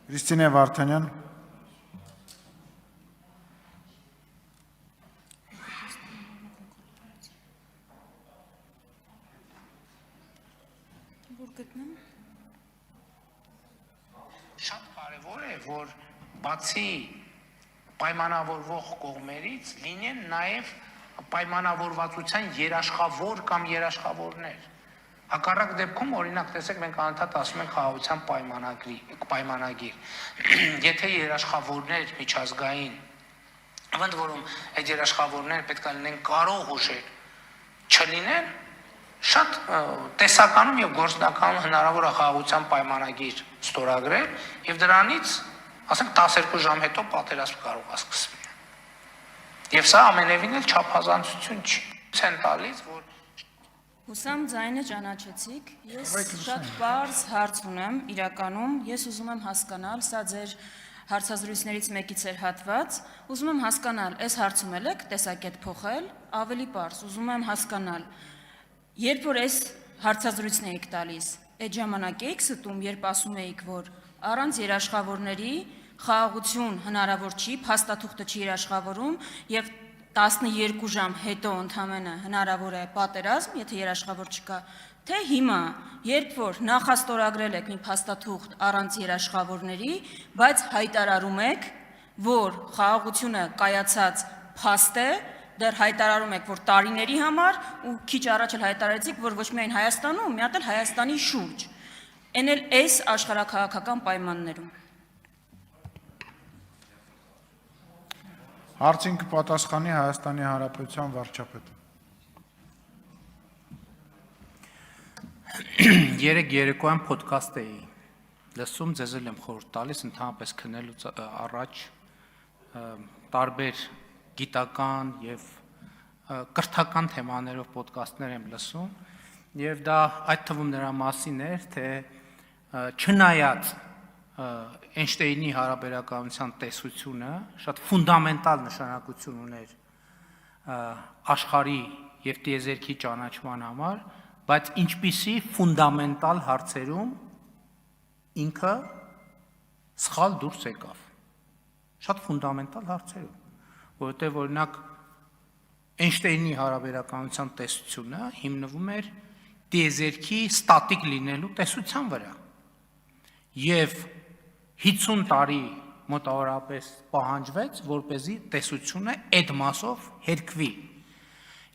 Քրիստինե Վարդանյան։ Շատ կարևոր է, որ բացի պայմանավորվող կողմերից լինեն նաև պայմանավորվածության երաշխավոր կամ երաշխավորներ։ Հակառակ դեպքում, օրինակ, տեսեք, մենք անընդհատ ասում ենք խաղաղության պայմանագիր։ Եթե երաշխավորներ միջազգային, ընդ որում այդ երաշխավորները պետք է լինեն կարող ուժեր, չլինեն, շատ տեսականում եւ գործնականում հնարավոր է խաղաղության պայմանագիր ստորագրել եւ դրանից, ասենք 12 ժամ հետո պատերազմ կարող է սկսվել։ Եվ սա ամենևին էլ չափազանցություն չի։ Ցեն տալիս, որ Հուսամ ձայնը ճանաչեցիք, ես շատ պարզ հարց ունեմ, իրականում ես ուզում եմ հասկանալ, սա ձեր հարցազրույցներից մեկից էր հատված, ուզում եմ հասկանալ, այս հարցում եք տեսակետ փոխել, ավելի պարզ, ուզում եմ հասկանալ, երբ որ այս հարցազրույցն էիք տալիս, այդ ժամանակ էիք ստում, երբ ասում էիք, որ առանց երաշխավորների խաղաղություն հնարավոր չի, փաստաթուղթը չի երաշխավորում եւ 12 ժամ հետո ընդամենը հնարավոր է պատերազմ, եթե երաշխավոր չկա, թե հիմա, երբ որ նախաստորագրել եք մի փաստաթուղթ առանց երաշխավորների, բայց հայտարարում եք, որ խաղաղությունը կայացած փաստ է, դեռ հայտարարում եք, որ տարիների համար ու քիչ առաջ էլ հայտարարեցիք, որ ոչ միայն Հայաստանում, մի հատ էլ Հայաստանի շուրջ, այն էլ այս աշխարհաքաղաքական պայմաններում։ Հարցին կպատասխանի Հայաստանի Հանրապետության վարչապետը։ Երեք երեկոյան ոդքասթ էի լսում, ձեզ էլ եմ խորհուրդ տալիս ընդհանրապես քննելուց առաջ տարբեր գիտական եւ կրթական թեմաներով ոդքասթներ եմ լսում եւ դա այդ թվում նրա մասին էր, թե չնայած Էյնշտեյնի հարաբերականության տեսությունը շատ ֆունդամենտալ նշանակություն ուներ աշխարհի եւ տիեզերքի ճանաչման համար, բայց ինչպիսի ֆունդամենտալ հարցերում ինքը սխալ դուրս եկավ։ Շատ ֆունդամենտալ հարցերում, որովհետեւ օրինակ Էյնշտեյնի հարաբերականության տեսությունը հիմնվում էր տիեզերքի ստատիկ լինելու տեսության վրա։ Եվ 50 տարի մոտավորապես պահանջվեց, որպեսզի տեսությունը այդ մասով հերկվի։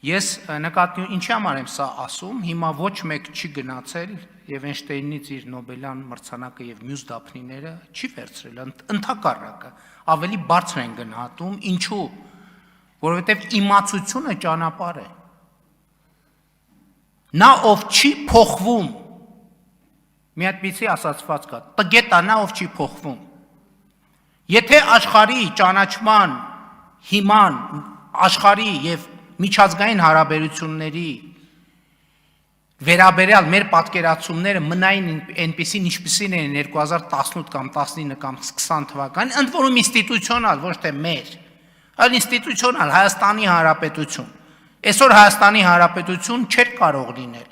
Ես նկատի ինչի համար եմ սա ասում, հիմա ոչ մեկ չի գնացել եւ Էյնշտեյնից իր Նոբելյան մրցանակը եւ մյուս դափնիները չի վերցրել, ընդհակառակը, ավելի բարձր են գնահատում, ինչու՞, որովհետեւ իմացությունը ճանապարհ է։ Նա ով չի փոխվում, մի հատ պիցի ասացված կա, տգետանա ով չի փոխվում։ Եթե աշխարհի ճանաչման հիման, աշխարհի եւ միջազգային հարաբերությունների վերաբերյալ մեր պատկերացումները մնային այնպեսին, ինչպիսին են 2018 կամ 19 կամ 20 թվականին, ընդ որում ինստիտուցիոնալ, ոչ թե մեր, այլ ինստիտուցիոնալ Հայաստանի Հանրապետություն։ Այսօր Հայաստանի Հանրապետություն չէր կարող լինել։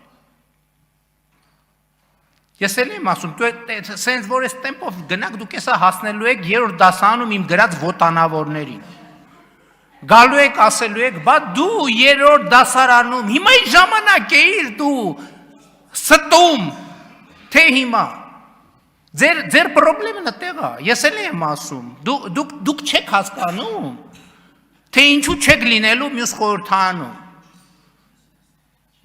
Ես էլ եմ ասում, դու սենց որ այս տեմպով գնաք, դուք էսա հասնելու եք երրորդ դասարանում իմ գրած ոտանավորներին։ Գալու եք, ասելու եք, բա դու երրորդ դասարանում, հիմա ի ժամանակ էիր դու ստում, թե հիմա։ Ձեր պրոբլեմը նտեղ է, ես էլ եմ ասում, դուք չեք հասկանում, թե ինչու չեք լինելու մյուս խորհրդանում։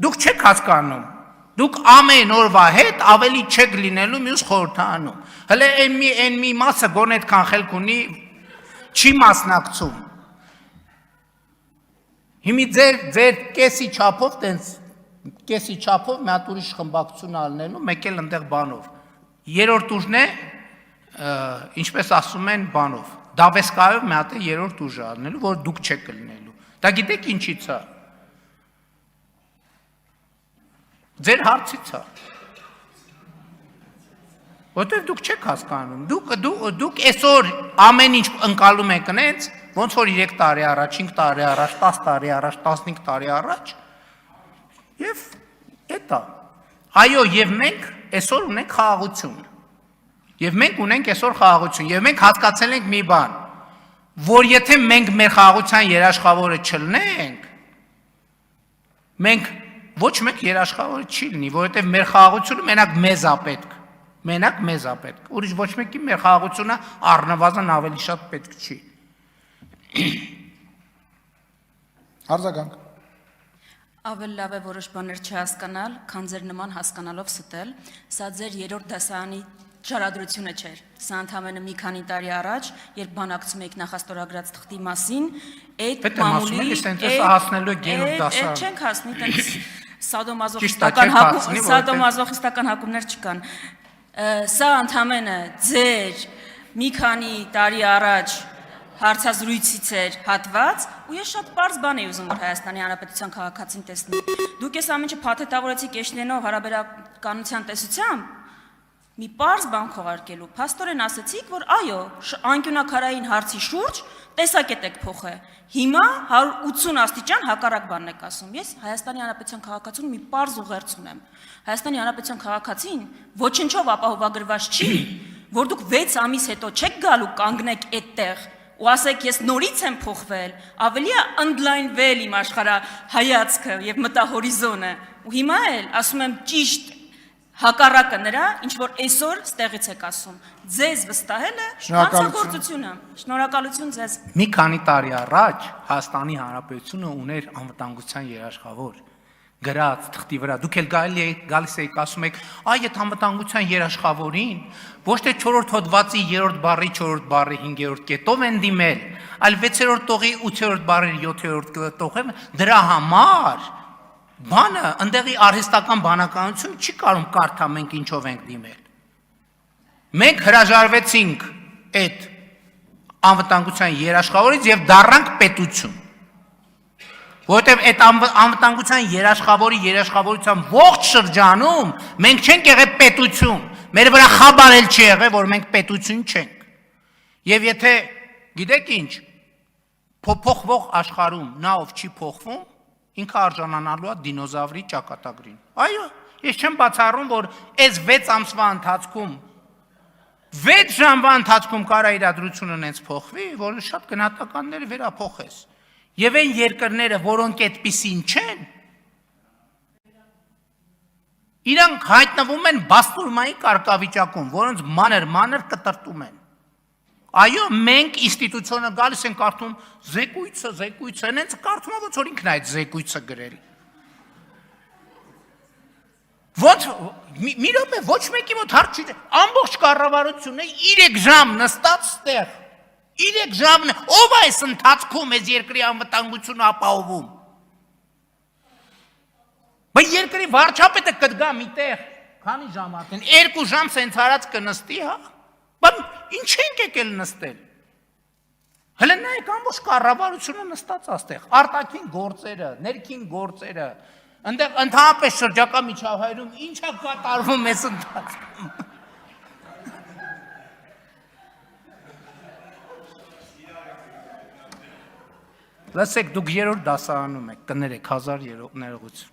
Դուք չեք հասկանում։ Դուք ամեն օրվա հետ ավելի չեք լինելու մյուս խորհրդանում։ Հələ այն մի մասը գոնե այդքան խելք ունի, չի մասնակցում։ Հիմի ձեր կեսի չափով, տենց կեսի չափով մի հատ ուրիշ խմբակցություն ալնելու, մեկ էլ ընդեղ բանով։ Երրորդ ուժն է, ինչպես ասում են բանով, դավեսկայով մի հատ է երրորդ ուժը ալնելու, որ դուք չեք լինելու։ Դա գիտեք ինչից է։ Ձեր հարցից է։ Որտեղ դուք չեք հասկանում, դուք այսօր ամեն ինչ ընկալում եք նենց, ոնց որ 3 տարի առաջ, 5 տարի առաջ, 10 տարի առաջ, 15 տարի առաջ, եւ էտա։ Այո, եւ մենք այսօր ունենք խաղաղություն։ Եվ մենք ունենք այսօր խաղաղություն, եւ մենք հասկացել ենք մի բան, որ եթե մենք մեր խաղաղության երաշխավորը չլնենք, մենք ոչ մեկ երաշխավորը չի լինի, որովհետեւ մեր խաղաղությունը մենակ մեզ է պետք, ուրիշ ոչ մեկի մեր խաղաղությունը առնվազն ավելի շատ պետք չի։ Արձագանք։ Ավելի լավ է որոշ բաներ չհասկանալ, քան ձեր նման հասկանալով ստել, սա ձեր երրորդ դասարանի ճարադրությունը չէր։ Սա ընդամենը մի քանի տարի առաջ, երբ բանակցում եք նախաստորագրած թղթի մասին, այդ մամուլի չենք հասնի, տենց սադոմազոխիստական հակումներ չկան։ Սա ընդամենը ձեր մի քանի տարի առաջ հարցազրույցից էր հատված, ու ես շատ պարզ բան էի ուզում, որ Հայաստանի Հանրապետության քաղաքացին տեսնի։ Դուք այս ամենը փաթեթավորեցիք Էշլենով հարաբերականության տեսությամբ, մի պարզ բան քողարկելու։ Փաստորեն ասացիք, որ այո, անկյունակարային հարցի շուրջ տեսակետ եք փոխել։ Հիմա 180 աստիճան հակառակ բանն եք ասում։ Ես Հայաստանի Հանրապետության քաղաքացուն մի պարզ ուղերձ ունեմ։ Հայաստանի Հանրապետության քաղաքացին ոչնչով ապահովագրված չի, որ դուք 6 ամիս հետո չեք գալու կանգնեք այդտեղ ու ասեք ես նորից եմ փոխվել, ավելի է ընդլայնվել իմ աշխարհայացքը եւ մտահորիզոնը։ Ու հիմա էլ ասում եմ ճիշտ հակառակը նրա, ինչ որ այսօր ստեղից եք ասում։ Ձեզ վստահելը հանցագործություն է։ Շնորհակալություն ձեզ։ Մի քանի տարի առաջ Հայաստանի Հանրապետությունը ուներ անվտանգության երաշխավոր գրած թղթի վրա։ Դուք էլ գալիս եք ասում եք, այ այդ անվտանգության երաշխավորին ոչ թե 4-րդ հոդվածի 3-րդ բառի 4-րդ բառի 5-րդ կետով են դիմել, այլ 6-րդ տողի 8-րդ բառի 7-րդ տողով դրա համար բանը ընդեղի արհեստական բանականություն չի կարող կարդա մենք ինչով ենք դիմել։ Մենք հրաժարվեցինք այդ անվտանգության երաշխավորից եւ դառնանք պետություն։ Որովհետեւ այդ անվտանգության երաշխավորության ողջ շրջանում մենք չենք եղել պետություն։ Մեր վրա խաբար էլ չի եղել, որ մենք պետություն չենք։ Եվ եթե գիտեք ինչ, փոխվող աշխարհում նա ով չի փոխվում, ինքը արժանանալու է դինոզավրի ճակատագրին։ Այո, ես չեմ բացառում, որ այս 6 ամսվա ընթացքում 6 ժամվա ընթացքում կարա իրադրությունը նենց փոխվի, որ շատ գնահատականները վերափոխես։ Եվ այն երկրները, որոնք այդպիսին չեն, իրանք հայտնվում են բաստուրմայի կարգավիճակում, որոնց մանր կտրտում են։ Այո, մենք ինստիտուցիոնը գալիս են կարդում զեկույցը, հենց կարդում ոնց որ ինքն այդ զեկույցը գրել։ Ոնց մի րոպե ոչ մեկի մոտ հարց չի, ամբողջ կառավարությունը 3 ժամ նստած ստեղ 3 ժամն ով այս ընթացքում այս երկրի անվտանգությունը ապահովում։ Բայց երկրի վարչապետը կդգա միտեղ, քանի ժամ արդեն 2 ժամ սենց արած կնստի, հա։ Բայց ինչ ենք եկել նստել։ Հələ նայեք ամբողջ կառավարությունը նստած աստեղ, արտաքին գործերը, ներքին գործերը, այնտեղ ընդհանրապես շրջակա միջավայրում ինչ է կատարվում այս ընթացքում։ Լսեք, դուք երրորդ դասարանում եք, կներեք 1000 ներողություն։